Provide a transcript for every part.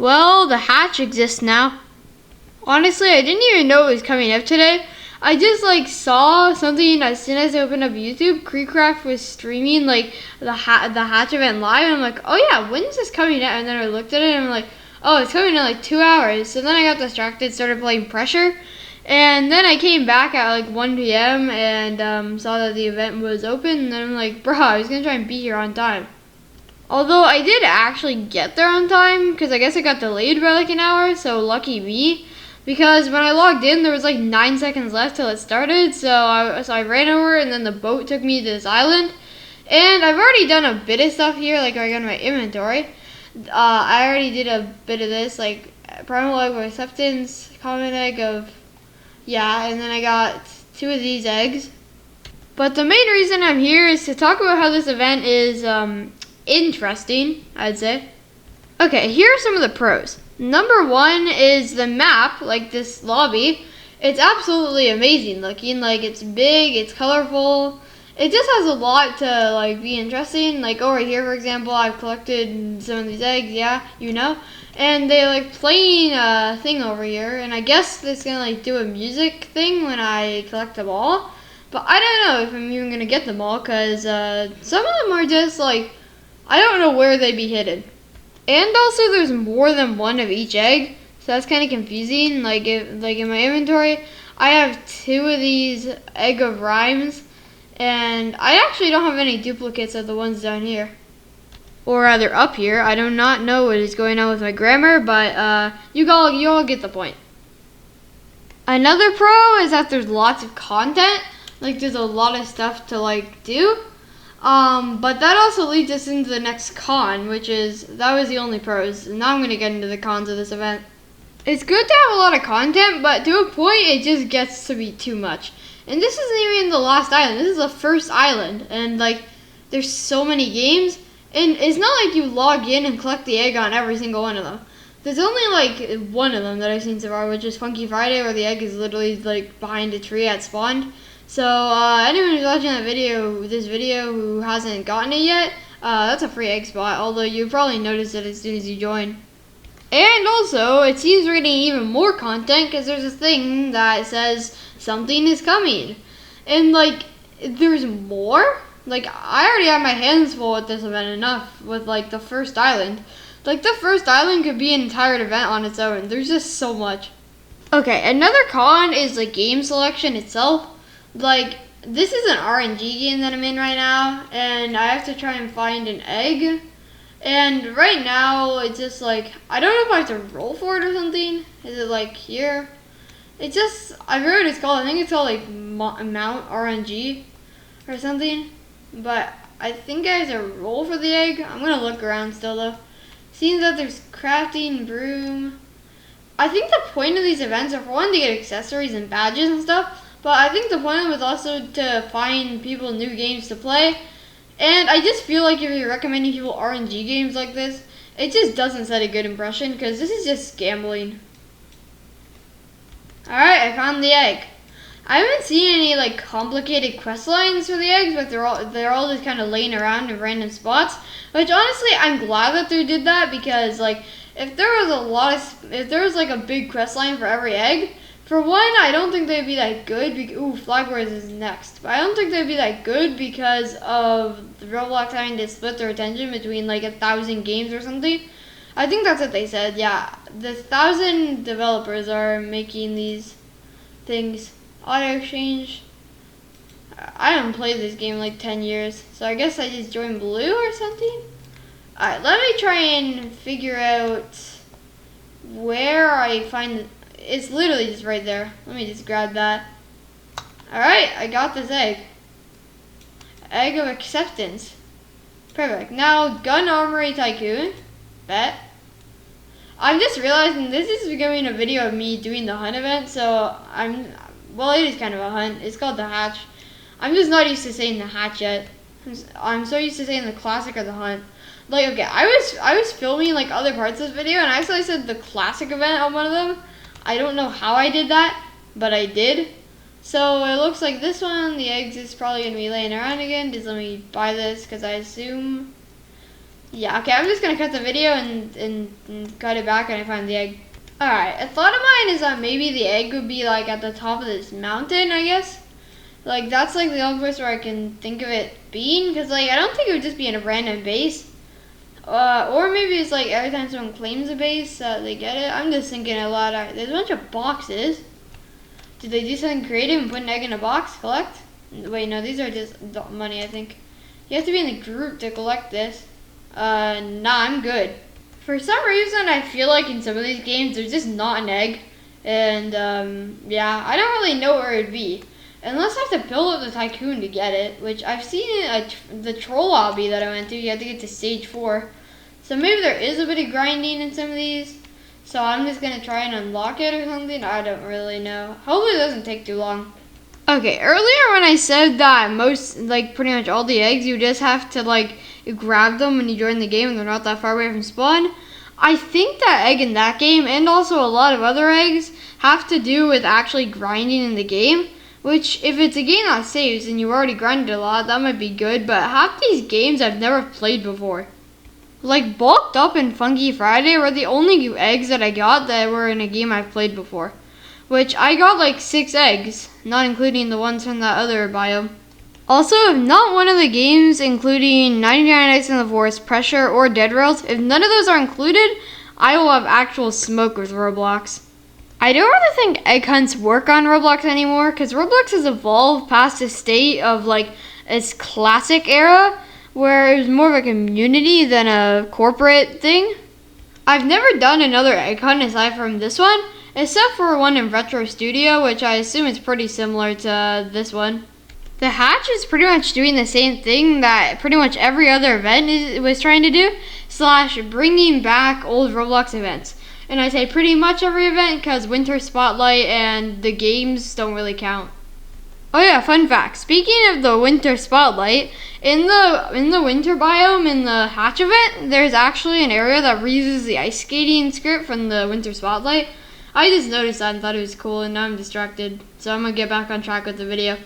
Well, the hatch exists now. Honestly, I didn't even know it was coming up today. I just saw something as soon as I opened up YouTube. Creecraft was streaming the hatch event live, and I'm like, oh yeah, when's this coming out? And then I looked at it and I'm like, oh, it's coming in 2 hours. So then I got distracted, started playing Pressure, and then I came back at 1 p.m. and saw that the event was open. And then I'm like, bro, I was gonna try and be here on time. Although I did actually get there on time, because I guess it got delayed by an hour, so lucky me. Because when I logged in, there was 9 seconds left till it started, so I ran over, and then the boat took me to this island. And I've already done a bit of stuff here, I got my inventory. I already did a bit of this, primal egg of acceptance, common egg of, yeah, and then I got 2 of these eggs. But the main reason I'm here is to talk about how this event is, interesting, I'd say. Okay, here are some of the pros. Number 1 is the map, this lobby. It's absolutely amazing looking. It's big, it's colorful. It just has a lot to be interesting. Over here, for example, I've collected some of these eggs, yeah, you know. And they playing a thing over here, and I guess it's gonna do a music thing when I collect them all. But I don't know if I'm even gonna get them all, cause some of them are just I don't know where they'd be hidden. And also there's more than one of each egg, so that's kind of confusing. In my inventory, I have 2 of these egg of rhymes, and I actually don't have any duplicates of the ones down here. Or rather up here. I do not know what is going on with my grammar, but you all get the point. Another pro is that there's lots of content. There's a lot of stuff to do. But that also leads us into the next con, which is, that was the only pros. Now I'm going to get into the cons of this event. It's good to have a lot of content, but to a point it just gets to be too much. And this isn't even the last island, this is the first island. And there's so many games, and it's not like you log in and collect the egg on every single one of them. There's only one of them that I've seen so far, which is Funky Friday, where the egg is literally behind a tree at spawn. So anyone who's watching this video who hasn't gotten it yet, that's a free egg spot, although you probably notice it as soon as you join. And also, it seems we're getting even more content because there's a thing that says something is coming. And there's more? I already have my hands full with this event enough with the first island. The first island could be an entire event on its own. There's just so much. Okay, another con is the game selection itself. This is an RNG game that I'm in right now, and I have to try and find an egg. And right now, it's just I don't know if I have to roll for it or something. Is it here? It's just, I forget what it's called. I think it's called Mount RNG or something. But I think I have to roll for the egg. I'm gonna look around still though. Seems that there's crafting, broom. I think the point of these events are for one to get accessories and badges and stuff. But I think the point of it was also to find people new games to play. And I just feel if you're recommending people RNG games like this, it just doesn't set a good impression, because this is just gambling. Alright, I found the egg. I haven't seen any complicated quest lines for the eggs, but they're all just kind of laying around in random spots. Which honestly, I'm glad that they did that, because if there was a big quest line for every egg, for one, I don't think they'd be that good. Ooh, Flag Wars is next. But I don't think they'd be that good because of the Roblox having to split their attention between 1,000 games or something. I think that's what they said, yeah. The 1,000 developers are making these things. Auto exchange. I haven't played this game in 10 years. So I guess I just joined Blue or something? Alright, let me try and figure out where I find the... It's literally just right there. Let me just grab that. Alright, I got this egg. Egg of acceptance. Perfect. Now, Gun Armory Tycoon. Bet. I'm just realizing this is becoming a video of me doing the hunt event, so well, it is kind of a hunt. It's called the hatch. I'm just not used to saying the hatch yet. I'm so used to saying the classic or the hunt. Okay, I was filming other parts of this video, and I actually said the classic event on one of them. I don't know how I did that, but I did. So it looks like this one, the eggs is probably going to be laying around again. Just let me buy this, because I assume Yeah, okay, I'm just gonna cut the video and cut it back when I find the egg. Alright, a thought of mine is that maybe the egg would be like at the top of this mountain, I guess. Like, that's like the only place where I can think of it being, because like, I don't think it would just be in a random base. Or maybe it's like every time someone claims a base, they get it. I'm just thinking a lot. There's a bunch of boxes. Did they do something creative and put an egg in a box? Collect? Wait, no, these are just money, I think. You have to be in the group to collect this. Nah, I'm good. For some reason, I feel like in some of these games, there's just not an egg. And, yeah, I don't really know where it would be. Unless I have to build up the tycoon to get it, which I've seen the troll lobby that I went to, you have to get to stage 4. So maybe there is a bit of grinding in some of these. So I'm just going to try and unlock it or something. I don't really know. Hopefully it doesn't take too long. Okay, earlier when I said that pretty much all the eggs, you just have to, grab them when you join the game and they're not that far away from spawn. I think that egg in that game, and also a lot of other eggs, have to do with actually grinding in the game. Which, if it's a game that saves and you already grinded a lot, that might be good. But half these games I've never played before. Like, Bulked Up and Funky Friday were the only eggs that I got that were in a game I've played before. Which, I got like 6 eggs, not including the ones from that other biome. Also, if not one of the games, including 99 Nights in the Forest, Pressure, or Dead Rails, if none of those are included, I will have actual smoke with Roblox. I don't really think egg hunts work on Roblox anymore, because Roblox has evolved past a state of its classic era, where it was more of a community than a corporate thing. I've never done another egg hunt aside from this one, except for one in Retro Studio, which I assume is pretty similar to this one. The hatch is pretty much doing the same thing that pretty much every other event was trying to do, / bringing back old Roblox events. And I say pretty much every event because Winter Spotlight and the games don't really count. Oh yeah, fun fact. Speaking of the Winter Spotlight, in the winter biome in the hatch event, there's actually an area that reuses the ice skating script from the Winter Spotlight. I just noticed that and thought it was cool, and now I'm distracted. So I'm gonna get back on track with the video.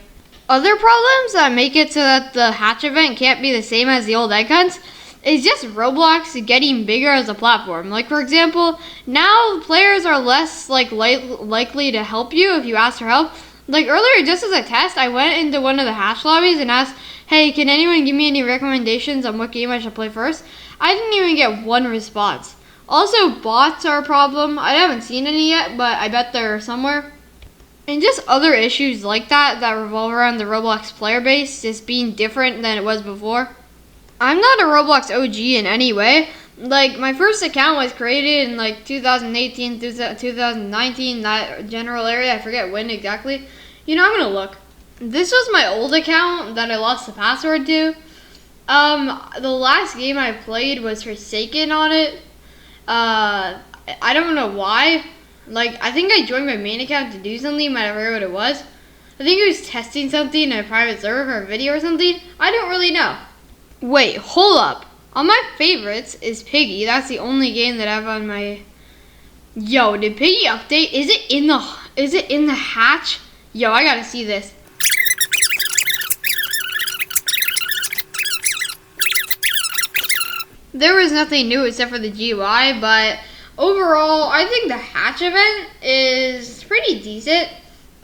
Other problems that make it so that the hatch event can't be the same as the old egg hunts is just Roblox getting bigger as a platform. Like, for example, now players are less likely to help you if you ask for help. Like, earlier, just as a test, I went into one of the hatch lobbies and asked, hey, can anyone give me any recommendations on what game I should play first? I didn't even get one response. Also, bots are a problem. I haven't seen any yet, but I bet they're somewhere. And just other issues like that revolve around the Roblox player base just being different than it was before. I'm not a Roblox OG in any way. Like, my first account was created in 2018 through 2019, that general area. I forget when exactly. I'm gonna look. This was my old account that I lost the password to. The last game I played was Forsaken on it. I don't know why. I think I joined my main account to do something, but I forget what it was. I think it was testing something in a private server for a video or something. I don't really know. Wait, hold up. On my favorites is Piggy. That's the only game that I have on my... Yo, did Piggy update? Is it in the hatch? Yo, I gotta see this. There was nothing new except for the GUI, but overall, I think the hatch event is pretty decent.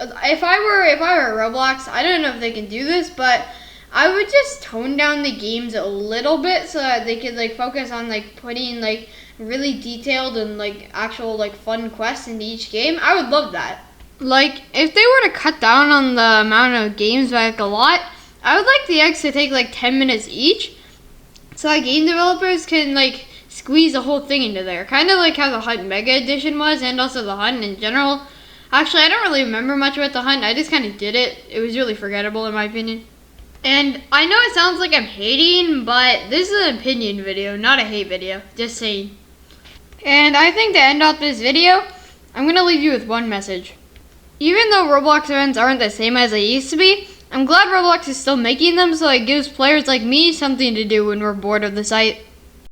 If I were Roblox, I don't know if they can do this, but I would just tone down the games a little bit so that they could focus on putting really detailed and actual fun quests into each game. I would love that. If they were to cut down on the amount of games by a lot, I would like the eggs to take 10 minutes each, so that game developers can squeeze the whole thing into there. Kind of like how the Hunt Mega Edition was, and also the Hunt in general. Actually, I don't really remember much about the Hunt. I just kind of did it. It was really forgettable in my opinion. And I know it sounds like I'm hating, but this is an opinion video, not a hate video. Just saying. And I think to end off this video, I'm going to leave you with one message. Even though Roblox events aren't the same as they used to be, I'm glad Roblox is still making them so it gives players like me something to do when we're bored of the site.